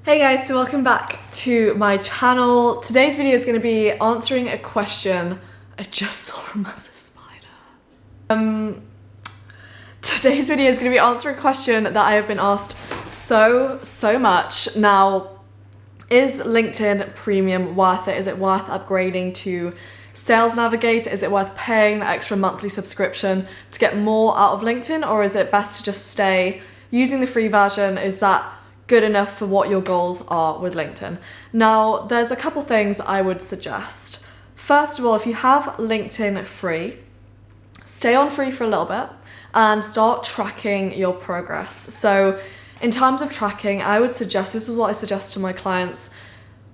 Hey guys, so welcome back to my channel. Today's video is going to be answering a question. I just saw a massive spider. Today's video is going to be answering a question that I have been asked so much. Now, is LinkedIn Premium worth it? Is it worth upgrading to Sales Navigator? Is it worth paying the extra monthly subscription to get more out of LinkedIn? Or is it best to just stay using the free version? Is that good enough for what your goals are with LinkedIn? Now, there's a couple things I would suggest. First of all, if you have LinkedIn free, stay on free for a little bit and start tracking your progress. So in terms of tracking, I would suggest, this is what I suggest to my clients.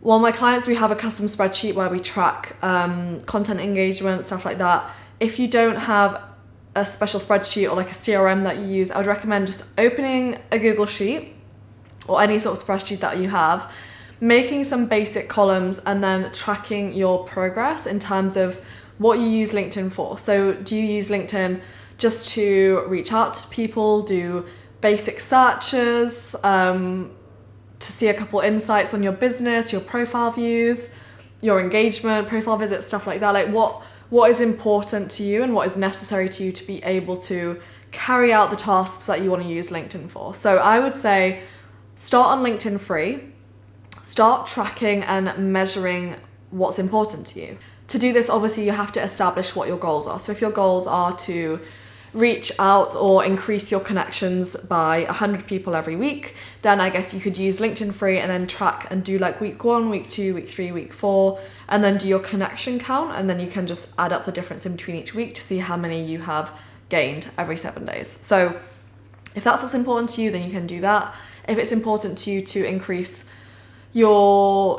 Well, my clients, we have a custom spreadsheet where we track content engagement, stuff like that. If you don't have a special spreadsheet or like a CRM that you use, I would recommend just opening a Google Sheet or any sort of spreadsheet that you have, making some basic columns and then tracking your progress in terms of what you use LinkedIn for. So do you use LinkedIn just to reach out to people, do basic searches, to see a couple insights on your business, your profile views, your engagement, profile visits, stuff like that? Like what is important to you and what is necessary to you to be able to carry out the tasks that you want to use LinkedIn for? So I would say start on LinkedIn free, start tracking and measuring what's important to you. To do this, obviously, you have to establish what your goals are. So if your goals are to reach out or increase your connections by 100 people every week, then I guess you could use LinkedIn free and then track and do like week 1, week 2, week 3, week 4, and then do your connection count. And then you can just add up the difference in between each week to see how many you have gained every 7 days. So if that's what's important to you, then you can do that. If it's important to you to increase how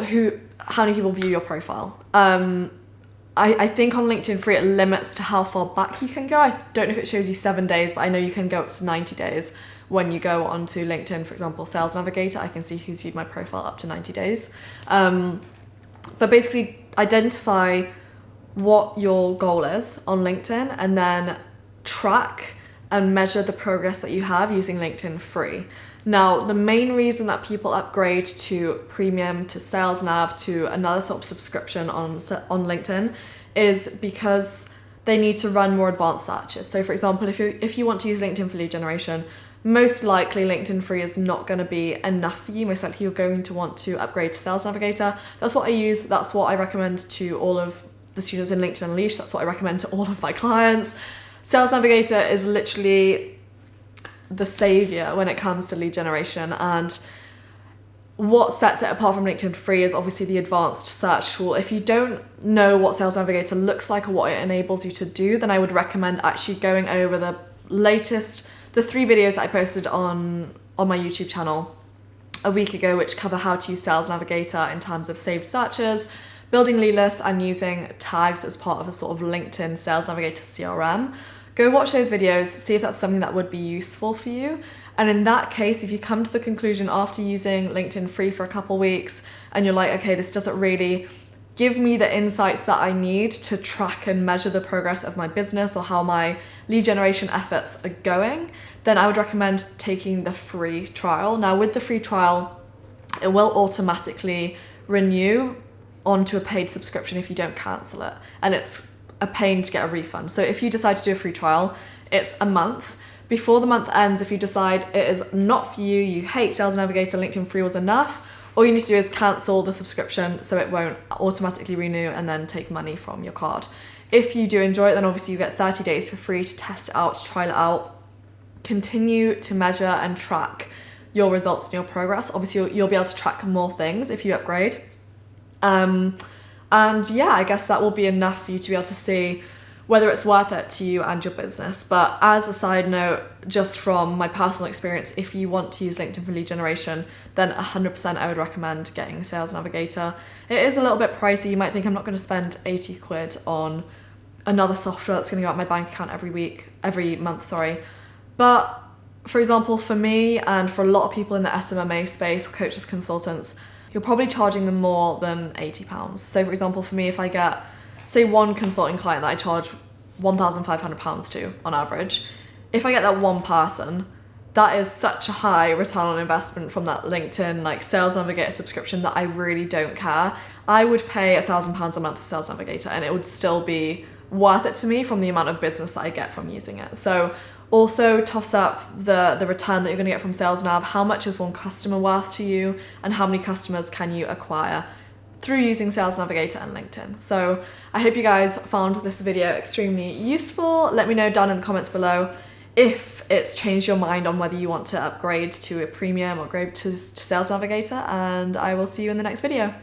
many people view your profile. I think on LinkedIn free, it limits to how far back you can go. I don't know if it shows you 7 days, but I know you can go up to 90 days when you go onto LinkedIn, for example, Sales Navigator. I can see who's viewed my profile up to 90 days. But basically identify what your goal is on LinkedIn and then track and measure the progress that you have using LinkedIn free. Now, the main reason that people upgrade to premium, to Sales Nav, to another sort of subscription on LinkedIn is because they need to run more advanced searches. So for example, if you want to use LinkedIn for lead generation, most likely LinkedIn free is not going to be enough for you. Most likely you're going to want to upgrade to Sales Navigator. That's what I use. That's what I recommend to all of the students in LinkedIn Unleashed. That's what I recommend to all of my clients. Sales Navigator is literally the savior when it comes to lead generation, and what sets it apart from LinkedIn free is obviously the advanced search tool. If you don't know what Sales Navigator looks like or what it enables you to do, then I would recommend actually going over the 3 videos that I posted on my YouTube channel a week ago, which cover how to use Sales Navigator in terms of saved searches, building lead lists, and using tags as part of a sort of LinkedIn Sales Navigator CRM. Go watch those videos, see if that's something that would be useful for you. And in that case, if you come to the conclusion after using LinkedIn free for a couple weeks and you're like, okay, this doesn't really give me the insights that I need to track and measure the progress of my business or how my lead generation efforts are going, then I would recommend taking the free trial. Now, with the free trial, it will automatically renew onto a paid subscription if you don't cancel it. And it's a pain to get a refund. So if you decide to do a free trial, it's a month. Before the month ends, if you decide it is not for you, you hate Sales Navigator, LinkedIn free was enough, all you need to do is cancel the subscription so it won't automatically renew and then take money from your card. If you do enjoy it, then obviously you get 30 days for free to test it out, to trial it out, continue to measure and track your results and your progress. Obviously you'll be able to track more things if you upgrade. And yeah, I guess that will be enough for you to be able to see whether it's worth it to you and your business. But as a side note, just from my personal experience, if you want to use LinkedIn for lead generation, then 100% I would recommend getting Sales Navigator. It is a little bit pricey. You might think I'm not going to spend 80 quid on another software that's going to go out my bank account every month. But for example, for me and for a lot of people in the SMMA space, coaches, consultants, you're probably charging them more than £80. So for example, for me, if I get, say, one consulting client that I charge £1,500 to on average, if I get that one person, that is such a high return on investment from that LinkedIn like Sales Navigator subscription that I really don't care. I would pay £1,000 a month for Sales Navigator and it would still be worth it to me from the amount of business that I get from using it. So also toss up the return that you're going to get from Sales Nav. How much is one customer worth to you, and how many customers can you acquire through using Sales Navigator and LinkedIn? So I hope you guys found this video extremely useful. Let me know down in the comments below if it's changed your mind on whether you want to upgrade to a premium or upgrade to Sales Navigator, and I will see you in the next video.